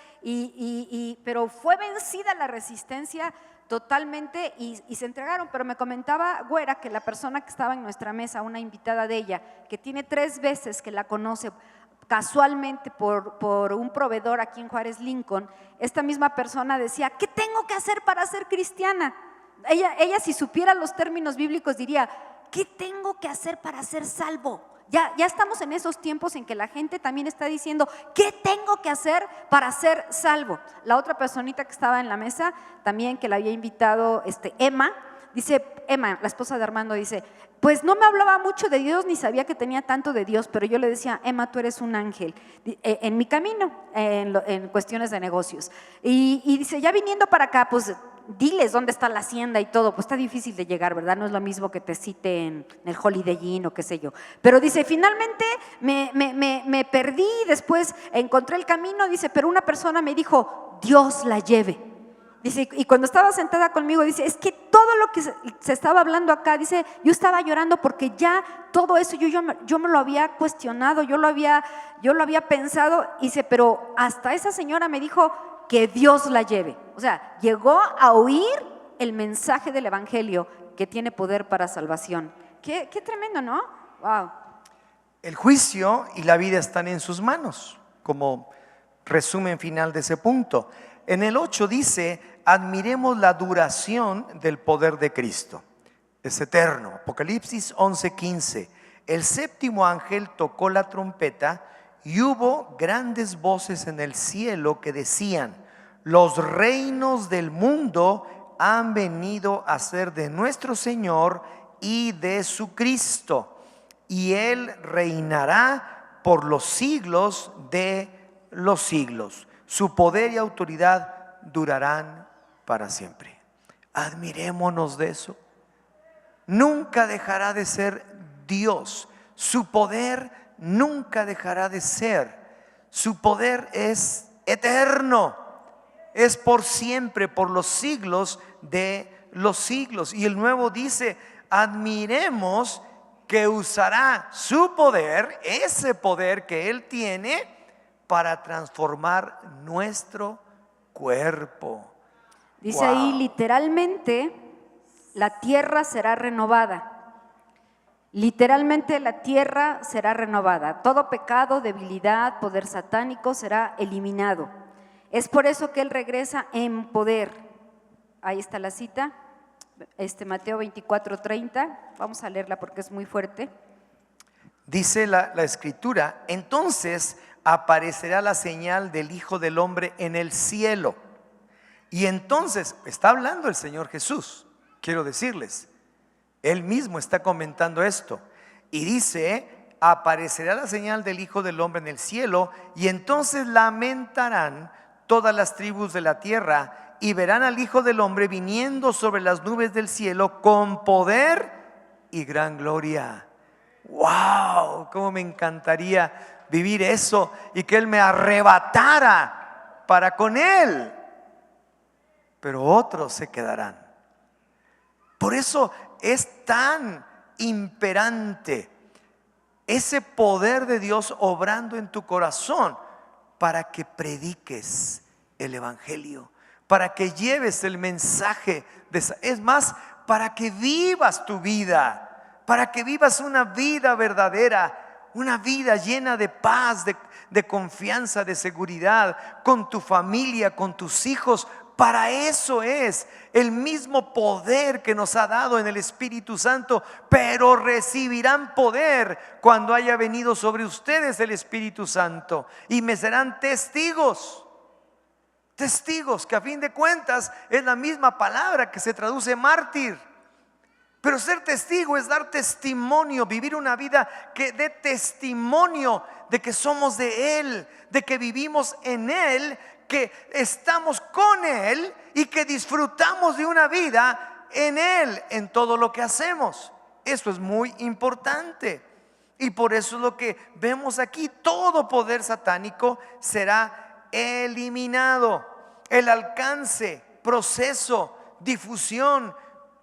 pero fue vencida la resistencia totalmente y se entregaron. Pero me comentaba Güera que la persona que estaba en nuestra mesa, una invitada de ella, que tiene 3 veces que la conoce casualmente por un proveedor aquí en Juárez Lincoln, esta misma persona decía: ¿qué tengo que hacer para ser cristiana? Ella si supiera los términos bíblicos diría: ¿qué tengo que hacer para ser salvo? Ya estamos en esos tiempos en que la gente también está diciendo: ¿qué tengo que hacer para ser salvo? La otra personita que estaba en la mesa, también que la había invitado Emma, dice, Emma, la esposa de Armando, dice: pues no me hablaba mucho de Dios, ni sabía que tenía tanto de Dios, pero yo le decía: Emma, tú eres un ángel en mi camino, en cuestiones de negocios. Y dice: ya viniendo para acá, pues diles dónde está la hacienda y todo. Pues está difícil de llegar, ¿verdad? No es lo mismo que te cite en el Holiday Inn o qué sé yo. Pero dice: finalmente me perdí, después encontré el camino, dice, pero una persona me dijo: Dios la lleve. Dice, y cuando estaba sentada conmigo, dice: es que todo lo que se estaba hablando acá, dice, yo estaba llorando porque ya todo eso yo me lo había cuestionado, yo lo había pensado. Dice, pero hasta esa señora me dijo que Dios la lleve. O sea, llegó a oír el mensaje del Evangelio que tiene poder para salvación. Qué tremendo, ¿no? Wow. El juicio y la vida están en sus manos, como resumen final de ese punto. En el 8 dice, admiremos la duración del poder de Cristo. Es eterno. Apocalipsis 11:15. El séptimo ángel tocó la trompeta y hubo grandes voces en el cielo que decían: los reinos del mundo han venido a ser de nuestro Señor y de su Cristo, y Él reinará por los siglos de los siglos. Su poder y autoridad durarán para siempre. Admirémonos de eso. Nunca dejará de ser Dios. Su poder nunca dejará de ser. Su poder es eterno. Es por siempre, por los siglos de los siglos. Y el nuevo dice, admiremos que usará su poder, ese poder que Él tiene, para transformar nuestro cuerpo. Dice ahí literalmente, la tierra será renovada. Literalmente la tierra será renovada. Todo pecado, debilidad, poder satánico será eliminado. Es por eso que Él regresa en poder. Ahí está la cita, Mateo 24:30. Vamos a leerla porque es muy fuerte. Dice la escritura, entonces aparecerá la señal del Hijo del Hombre en el cielo. Y entonces, está hablando el Señor Jesús, quiero decirles, Él mismo está comentando esto. Y dice, aparecerá la señal del Hijo del Hombre en el cielo, y entonces lamentarán todas las tribus de la tierra, y verán al Hijo del Hombre viniendo sobre las nubes del cielo con poder y gran gloria. ¡Wow! Cómo me encantaría vivir eso y que Él me arrebatara para con Él. Pero otros se quedarán. Por eso es tan imperante ese poder de Dios obrando en tu corazón para que prediques el evangelio, para que lleves el mensaje es más, para que vivas tu vida, para que vivas una vida verdadera, una vida llena de paz, de confianza, de seguridad, con tu familia, con tus hijos. Para eso es el mismo poder que nos ha dado en el Espíritu Santo, pero recibirán poder cuando haya venido sobre ustedes el Espíritu Santo y me serán testigos. Testigos, que a fin de cuentas es la misma palabra que se traduce mártir. Pero ser testigo es dar testimonio, vivir una vida que dé testimonio de que somos de Él, de que vivimos en Él, que estamos con Él y que disfrutamos de una vida en Él, en todo lo que hacemos. Eso es muy importante. Y por eso es lo que vemos aquí, todo poder satánico será eliminado. El alcance, proceso, difusión,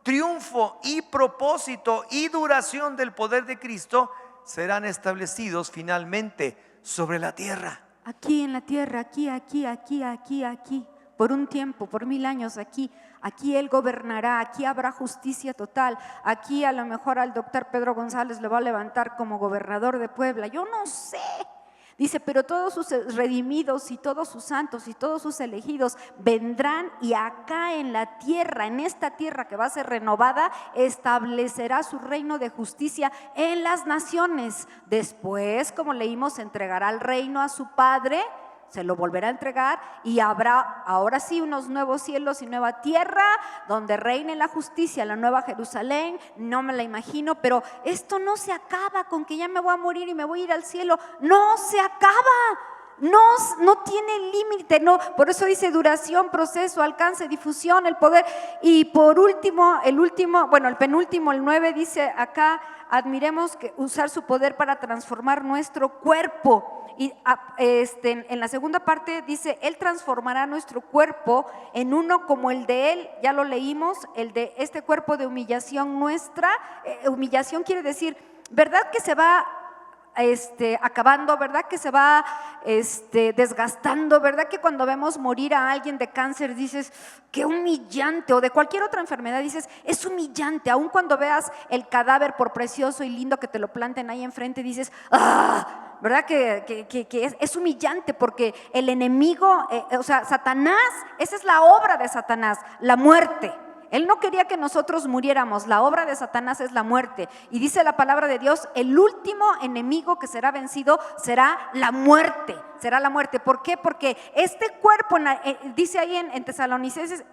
triunfo y propósito y duración del poder de Cristo serán establecidos finalmente sobre la tierra. Aquí en la tierra, aquí, por un tiempo, por 1000 años, aquí Él gobernará, aquí habrá justicia total, aquí a lo mejor al doctor Pedro González le va a levantar como gobernador de Puebla, yo no sé. Dice, pero todos sus redimidos y todos sus santos y todos sus elegidos vendrán y acá en la tierra, en esta tierra que va a ser renovada, establecerá su reino de justicia en las naciones. Después, como leímos, entregará el reino a su Padre, se lo volverá a entregar y habrá ahora sí unos nuevos cielos y nueva tierra donde reine la justicia, la nueva Jerusalén. No me la imagino, pero esto no se acaba con que ya me voy a morir y me voy a ir al cielo. No se acaba. No tiene límite, no. Por eso dice duración, proceso, alcance, difusión, el poder. Y por último, el penúltimo, el 9 dice acá, admiremos que usar su poder para transformar nuestro cuerpo. Y en la segunda parte dice, Él transformará nuestro cuerpo en uno como el de Él, ya lo leímos, el de este cuerpo de humillación nuestra. Humillación quiere decir, ¿verdad que se va acabando, ¿verdad? Que se va desgastando, ¿verdad? Que cuando vemos morir a alguien de cáncer dices, qué humillante, o de cualquier otra enfermedad dices, es humillante, aun cuando veas el cadáver, por precioso y lindo que te lo planten ahí enfrente, dices, ¡ah! ¿Verdad? Que es humillante porque el enemigo, o sea, Satanás, esa es la obra de Satanás, la muerte. Él no quería que nosotros muriéramos, la obra de Satanás es la muerte. Y dice la palabra de Dios, el último enemigo que será vencido será la muerte. Será la muerte. ¿Por qué? Porque este cuerpo, dice ahí en Tesalonicenses,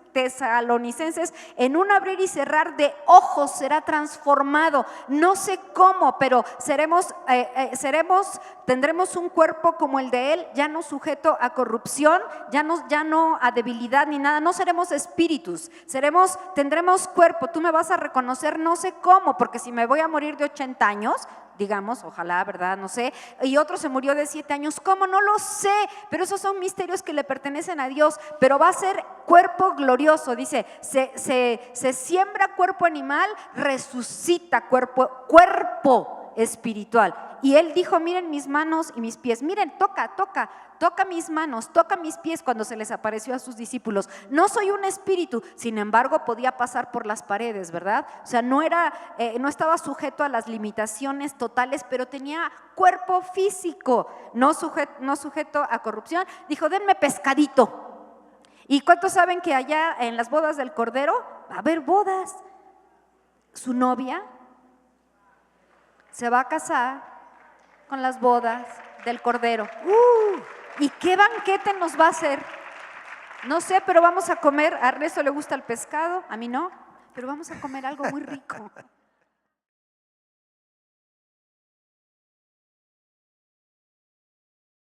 en un abrir y cerrar de ojos será transformado. No sé cómo, pero tendremos un cuerpo como el de Él, ya no sujeto a corrupción, ya no a debilidad ni nada. No seremos espíritus, tendremos cuerpo. Tú me vas a reconocer, no sé cómo, porque si me voy a morir de 80 años, digamos, ojalá, ¿verdad? No sé, y otro se murió de 7 años, ¿cómo? No lo sé, pero esos son misterios que le pertenecen a Dios, pero va a ser cuerpo glorioso, dice, se siembra cuerpo animal, resucita cuerpo espiritual. Y él dijo, miren mis manos y mis pies, miren, toca mis manos, toca mis pies, cuando se les apareció a sus discípulos. No soy un espíritu, sin embargo podía pasar por las paredes, ¿verdad? O sea, no estaba sujeto a las limitaciones totales, pero tenía cuerpo físico, no sujeto a corrupción. Dijo, denme pescadito. ¿Y cuántos saben que allá en las bodas del Cordero va a haber bodas? Su novia se va a casar con las bodas del Cordero. ¿Y qué banquete nos va a hacer? No sé, pero vamos a comer. A Ernesto le gusta el pescado, a mí no, pero vamos a comer algo muy rico.